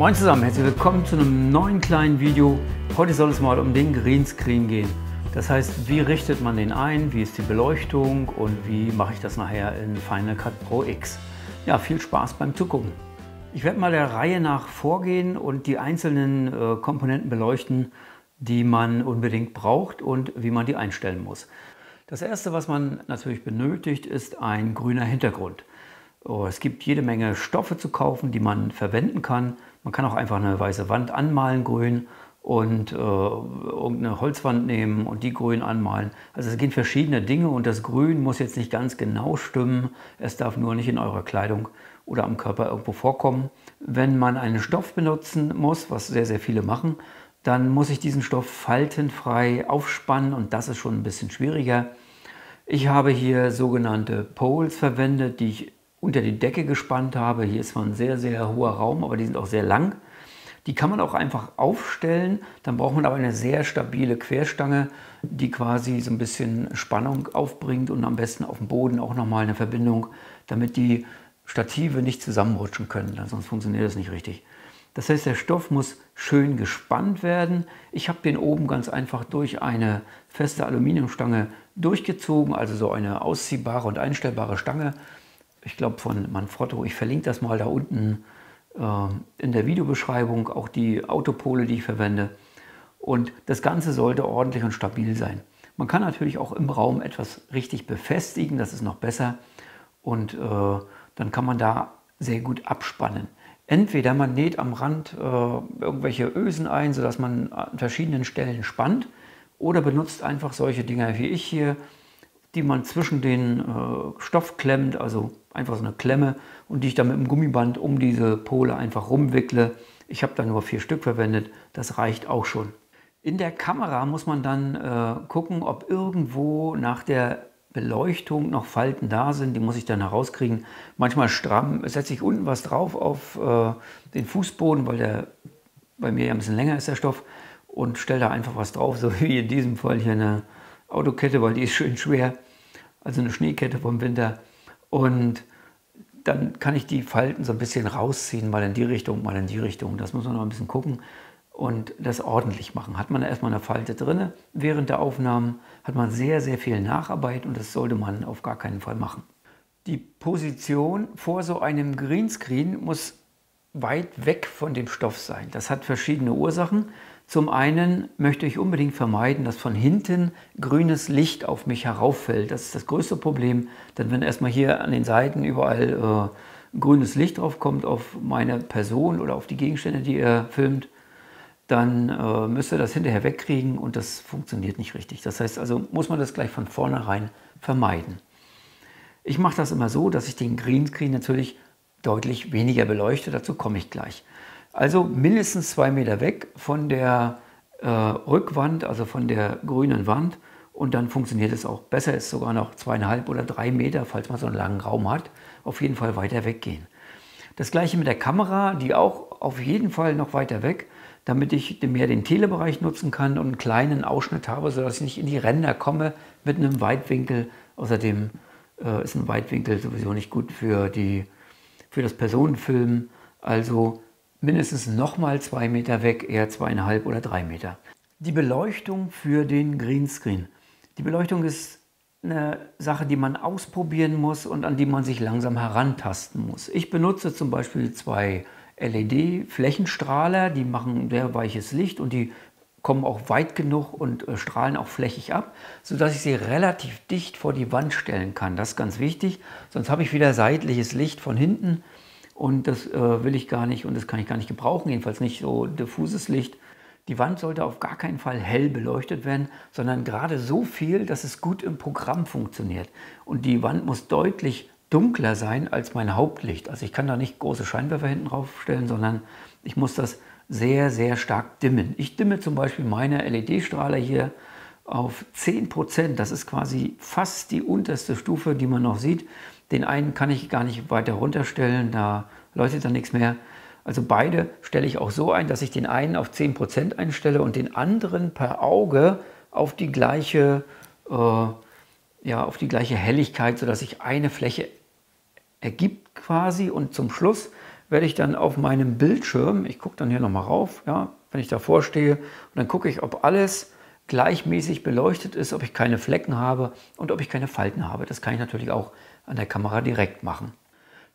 Moin zusammen, herzlich willkommen zu einem neuen kleinen Video. Heute soll es mal um den Greenscreen gehen. Das heißt, wie richtet man den ein, wie ist die Beleuchtung und wie mache ich das nachher in Final Cut Pro X. Ja, viel Spaß beim Zugucken. Ich werde mal der Reihe nach vorgehen und die einzelnen Komponenten beleuchten, die man unbedingt braucht und wie man die einstellen muss. Das erste, was man natürlich benötigt, ist ein grüner Hintergrund. Es gibt jede Menge Stoffe zu kaufen, die man verwenden kann. Man kann auch einfach eine weiße Wand anmalen, grün, und irgendeine Holzwand nehmen und die grün anmalen. Also es gehen verschiedene Dinge und das Grün muss jetzt nicht ganz genau stimmen. Es darf nur nicht in eurer Kleidung oder am Körper irgendwo vorkommen. Wenn man einen Stoff benutzen muss, was sehr, sehr viele machen, dann muss ich diesen Stoff faltenfrei aufspannen und das ist schon ein bisschen schwieriger. Ich habe hier sogenannte Poles verwendet, die ich unter die Decke gespannt habe. Hier ist zwar ein sehr, sehr hoher Raum, aber die sind auch sehr lang. Die kann man auch einfach aufstellen, dann braucht man aber eine sehr stabile Querstange, die quasi so ein bisschen Spannung aufbringt und am besten auf dem Boden auch nochmal eine Verbindung, damit die Stative nicht zusammenrutschen können, sonst funktioniert das nicht richtig. Das heißt, der Stoff muss schön gespannt werden. Ich habe den oben ganz einfach durch eine feste Aluminiumstange durchgezogen, also so eine ausziehbare und einstellbare Stange. Ich glaube von Manfrotto, ich verlinke das mal da unten in der Videobeschreibung, auch die Autopole, die ich verwende. Und das Ganze sollte ordentlich und stabil sein. Man kann natürlich auch im Raum etwas richtig befestigen, das ist noch besser. Und dann kann man da sehr gut abspannen. Entweder man näht am Rand irgendwelche Ösen ein, sodass man an verschiedenen Stellen spannt, oder benutzt einfach solche Dinger wie ich hier, die man zwischen den Stoff klemmt, also einfach so eine Klemme, und die ich dann mit dem Gummiband um diese Pole einfach rumwickle. Ich habe da nur 4 Stück verwendet, das reicht auch schon. In der Kamera muss man dann gucken, ob irgendwo nach der Beleuchtung noch Falten da sind, die muss ich dann herauskriegen. Manchmal setze ich unten was drauf auf den Fußboden, weil der bei mir ja ein bisschen länger ist, der Stoff, und stelle da einfach was drauf, so wie in diesem Fall hier eine Autokette, weil die ist schön schwer, also eine Schneekette vom Winter. Und dann kann ich die Falten so ein bisschen rausziehen, mal in die Richtung, mal in die Richtung. Das muss man noch ein bisschen gucken und das ordentlich machen. Hat man erstmal eine Falte drin während der Aufnahmen, hat man sehr, sehr viel Nacharbeit und das sollte man auf gar keinen Fall machen. Die Position vor so einem Greenscreen muss weit weg von dem Stoff sein. Das hat verschiedene Ursachen. Zum einen möchte ich unbedingt vermeiden, dass von hinten grünes Licht auf mich herauffällt. Das ist das größte Problem, denn wenn erstmal hier an den Seiten überall grünes Licht drauf kommt auf meine Person oder auf die Gegenstände, die ihr filmt, dann müsst ihr das hinterher wegkriegen und das funktioniert nicht richtig. Das heißt also, muss man das gleich von vornherein vermeiden. Ich mache das immer so, dass ich den Greenscreen natürlich deutlich weniger beleuchte, dazu komme ich gleich. Also mindestens 2 Meter weg von der Rückwand, also von der grünen Wand, und dann funktioniert es auch. Besser ist sogar noch 2,5 oder 3 Meter, falls man so einen langen Raum hat, auf jeden Fall weiter weggehen. Das gleiche mit der Kamera, die auch auf jeden Fall noch weiter weg, damit ich mehr den Telebereich nutzen kann und einen kleinen Ausschnitt habe, sodass ich nicht in die Ränder komme mit einem Weitwinkel. Außerdem ist ein Weitwinkel sowieso nicht gut für das Personenfilmen. Also mindestens nochmal 2 Meter weg, eher 2,5 oder 3 Meter. Die Beleuchtung für den Greenscreen. Die Beleuchtung ist eine Sache, die man ausprobieren muss und an die man sich langsam herantasten muss. Ich benutze zum Beispiel 2 LED-Flächenstrahler, die machen sehr weiches Licht und die kommen auch weit genug und strahlen auch flächig ab, sodass ich sie relativ dicht vor die Wand stellen kann. Das ist ganz wichtig, sonst habe ich wieder seitliches Licht von hinten. Und das will ich gar nicht und das kann ich gar nicht gebrauchen, jedenfalls nicht so diffuses Licht. Die Wand sollte auf gar keinen Fall hell beleuchtet werden, sondern gerade so viel, dass es gut im Programm funktioniert. Und die Wand muss deutlich dunkler sein als mein Hauptlicht. Also ich kann da nicht große Scheinwerfer hinten draufstellen, sondern ich muss das sehr, sehr stark dimmen. Ich dimme zum Beispiel meine LED-Strahler hier auf 10%. Das ist quasi fast die unterste Stufe, die man noch sieht. Den einen kann ich gar nicht weiter runterstellen, da leuchtet dann nichts mehr. Also beide stelle ich auch so ein, dass ich den einen auf 10% einstelle und den anderen per Auge auf die gleiche Helligkeit, sodass sich eine Fläche ergibt quasi. Und zum Schluss werde ich dann auf meinem Bildschirm, ich gucke dann hier nochmal rauf, ja, wenn ich davor stehe, und dann gucke ich, ob alles gleichmäßig beleuchtet ist, ob ich keine Flecken habe und ob ich keine Falten habe. Das kann ich natürlich auch an der Kamera direkt machen.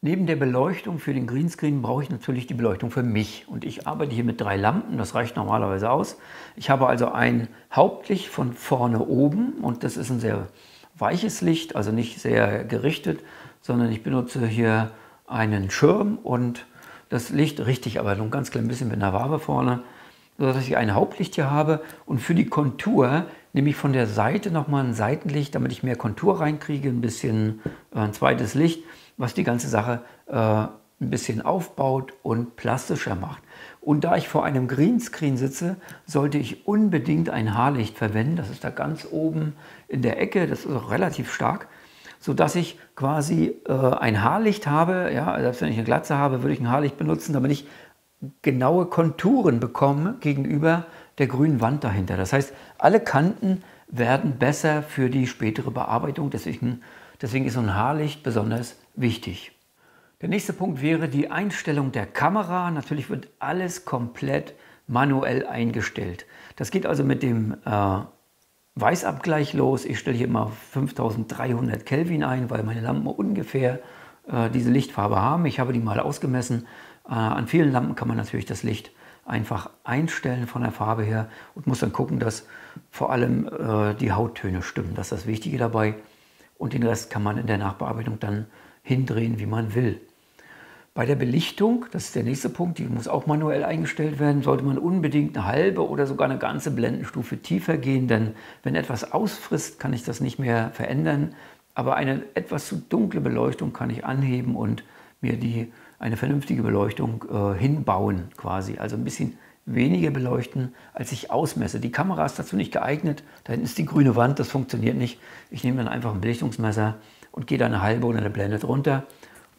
Neben der Beleuchtung für den Greenscreen brauche ich natürlich die Beleuchtung für mich. Und ich arbeite hier mit 3 Lampen, das reicht normalerweise aus. Ich habe also ein Hauptlicht von vorne oben und das ist ein sehr weiches Licht, also nicht sehr gerichtet, sondern ich benutze hier einen Schirm und das Licht richte ich aber noch ein ganz klein bisschen mit einer Wabe vorne, sodass ich ein Hauptlicht hier habe. Und für die Kontur nehme ich von der Seite nochmal ein Seitenlicht, damit ich mehr Kontur reinkriege, ein bisschen ein zweites Licht, was die ganze Sache ein bisschen aufbaut und plastischer macht. Und da ich vor einem Greenscreen sitze, sollte ich unbedingt ein Haarlicht verwenden. Das ist da ganz oben in der Ecke, das ist auch relativ stark, sodass ich quasi ein Haarlicht habe. Ja, selbst wenn ich eine Glatze habe, würde ich ein Haarlicht benutzen, damit ich genaue Konturen bekomme gegenüber der grünen Wand dahinter. Das heißt, alle Kanten werden besser für die spätere Bearbeitung. Deswegen ist so ein Haarlicht besonders wichtig. Der nächste Punkt wäre die Einstellung der Kamera. Natürlich wird alles komplett manuell eingestellt. Das geht also mit dem Weißabgleich los. Ich stelle hier immer 5300 Kelvin ein, weil meine Lampen ungefähr diese Lichtfarbe haben. Ich habe die mal ausgemessen. An vielen Lampen kann man natürlich das Licht einfach einstellen von der Farbe her und muss dann gucken, dass vor allem die Hauttöne stimmen. Das ist das Wichtige dabei. Und den Rest kann man in der Nachbearbeitung dann hindrehen, wie man will. Bei der Belichtung, das ist der nächste Punkt, die muss auch manuell eingestellt werden, sollte man unbedingt eine halbe oder sogar eine ganze Blendenstufe tiefer gehen, denn wenn etwas ausfrisst, kann ich das nicht mehr verändern. Aber eine etwas zu dunkle Beleuchtung kann ich anheben und mir eine vernünftige Beleuchtung hinbauen quasi. Also ein bisschen weniger beleuchten, als ich ausmesse. Die Kamera ist dazu nicht geeignet. Da hinten ist die grüne Wand, das funktioniert nicht. Ich nehme dann einfach ein Belichtungsmesser und gehe da eine halbe oder eine Blende drunter.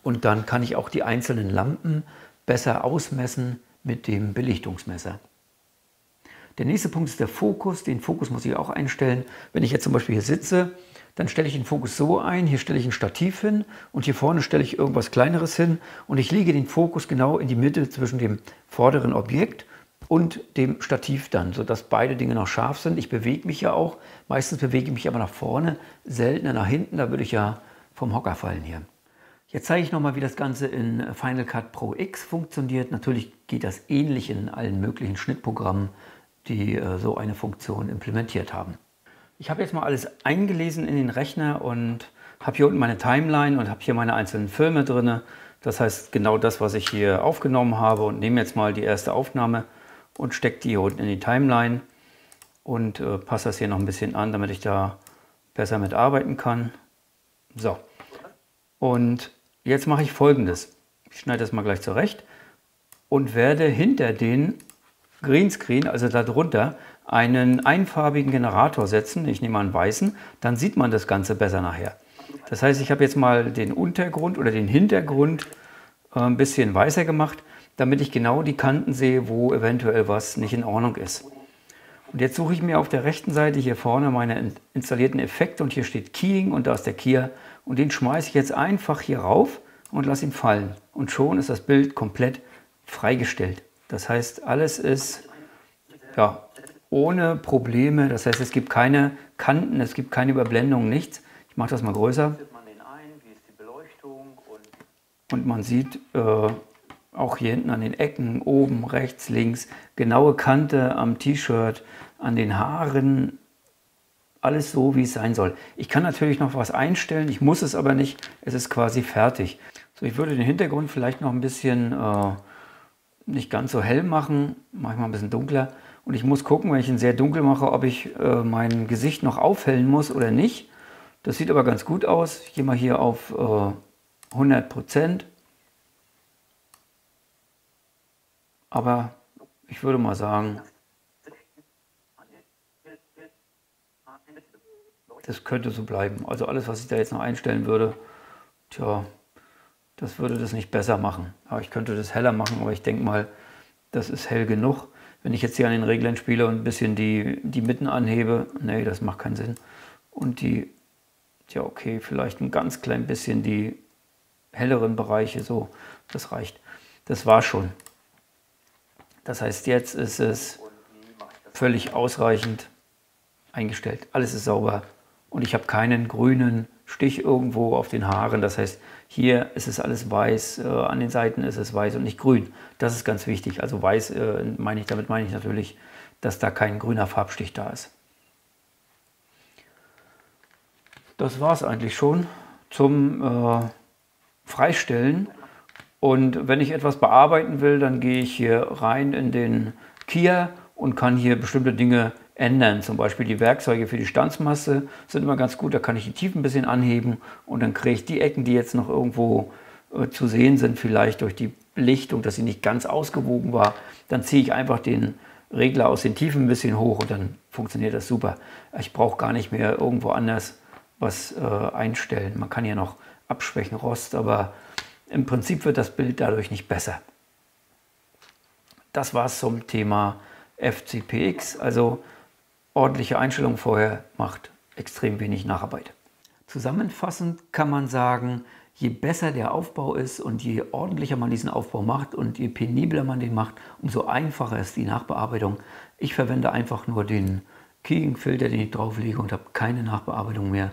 Und dann kann ich auch die einzelnen Lampen besser ausmessen mit dem Belichtungsmesser. Der nächste Punkt ist der Fokus. Den Fokus muss ich auch einstellen. Wenn ich jetzt zum Beispiel hier sitze, dann stelle ich den Fokus so ein. Hier stelle ich ein Stativ hin und hier vorne stelle ich irgendwas Kleineres hin. Und ich lege den Fokus genau in die Mitte zwischen dem vorderen Objekt und dem Stativ dann, sodass beide Dinge noch scharf sind. Ich bewege mich ja auch. Meistens bewege ich mich aber nach vorne, seltener nach hinten. Da würde ich ja vom Hocker fallen hier. Jetzt zeige ich nochmal, wie das Ganze in Final Cut Pro X funktioniert. Natürlich geht das ähnlich in allen möglichen Schnittprogrammen, die so eine Funktion implementiert haben. Ich habe jetzt mal alles eingelesen in den Rechner und habe hier unten meine Timeline und habe hier meine einzelnen Filme drin. Das heißt genau das, was ich hier aufgenommen habe, und nehme jetzt mal die erste Aufnahme und stecke die hier unten in die Timeline und passe das hier noch ein bisschen an, damit ich da besser mitarbeiten kann. So, und jetzt mache ich Folgendes. Ich schneide das mal gleich zurecht und werde hinter den Greenscreen, also darunter, einen einfarbigen Generator setzen. Ich nehme mal einen weißen, dann sieht man das Ganze besser nachher. Das heißt, ich habe jetzt mal den Untergrund oder den Hintergrund ein bisschen weißer gemacht, damit ich genau die Kanten sehe, wo eventuell was nicht in Ordnung ist. Und jetzt suche ich mir auf der rechten Seite hier vorne meine installierten Effekte und hier steht Keying und da ist der Keyer und den schmeiße ich jetzt einfach hier rauf und lasse ihn fallen. Und schon ist das Bild komplett freigestellt. Das heißt, alles ist ja, ohne Probleme. Das heißt, es gibt keine Kanten, es gibt keine Überblendung, nichts. Ich mache das mal größer. Und man sieht auch hier hinten an den Ecken, oben, rechts, links, genaue Kante am T-Shirt, an den Haaren, alles so, wie es sein soll. Ich kann natürlich noch was einstellen, ich muss es aber nicht, es ist quasi fertig. So, ich würde den Hintergrund vielleicht noch ein bisschen nicht ganz so hell machen, manchmal ein bisschen dunkler. Und ich muss gucken, wenn ich ihn sehr dunkel mache, ob ich mein Gesicht noch aufhellen muss oder nicht. Das sieht aber ganz gut aus. Ich gehe mal hier auf 100%. Aber ich würde mal sagen, das könnte so bleiben. Also alles, was ich da jetzt noch einstellen würde, tja, das würde das nicht besser machen. Aber ich könnte das heller machen, aber ich denke mal, das ist hell genug. Wenn ich jetzt hier an den Reglern spiele und ein bisschen die Mitten anhebe, nee, das macht keinen Sinn. Und die, tja, okay, vielleicht ein ganz klein bisschen die helleren Bereiche, so, das reicht. Das war schon. Das heißt, jetzt ist es völlig ausreichend eingestellt. Alles ist sauber und ich habe keinen grünen Stich irgendwo auf den Haaren. Das heißt, hier ist es alles weiß, an den Seiten ist es weiß und nicht grün. Das ist ganz wichtig. Also weiß damit meine ich natürlich, dass da kein grüner Farbstich da ist. Das war es eigentlich schon zum Freistellen. Und wenn ich etwas bearbeiten will, dann gehe ich hier rein in den Keyer und kann hier bestimmte Dinge ändern. Zum Beispiel die Werkzeuge für die Stanzmasse sind immer ganz gut. Da kann ich die Tiefen ein bisschen anheben und dann kriege ich die Ecken, die jetzt noch irgendwo zu sehen sind, vielleicht durch die Belichtung, dass sie nicht ganz ausgewogen war. Dann ziehe ich einfach den Regler aus den Tiefen ein bisschen hoch und dann funktioniert das super. Ich brauche gar nicht mehr irgendwo anders was einstellen. Man kann hier noch abschwächen, Rost, aber im Prinzip wird das Bild dadurch nicht besser. Das war es zum Thema FCPX, also ordentliche Einstellung vorher macht extrem wenig Nacharbeit. Zusammenfassend kann man sagen, je besser der Aufbau ist und je ordentlicher man diesen Aufbau macht und je penibler man den macht, umso einfacher ist die Nachbearbeitung. Ich verwende einfach nur den Keying-Filter, den ich drauflege und habe keine Nachbearbeitung mehr.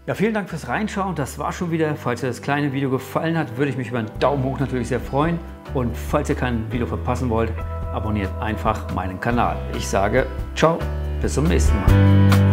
Ja, vielen Dank fürs Reinschauen. Das war schon wieder. Falls dir das kleine Video gefallen hat, würde ich mich über einen Daumen hoch natürlich sehr freuen. Und falls ihr kein Video verpassen wollt, abonniert einfach meinen Kanal. Ich sage ciao, bis zum nächsten Mal.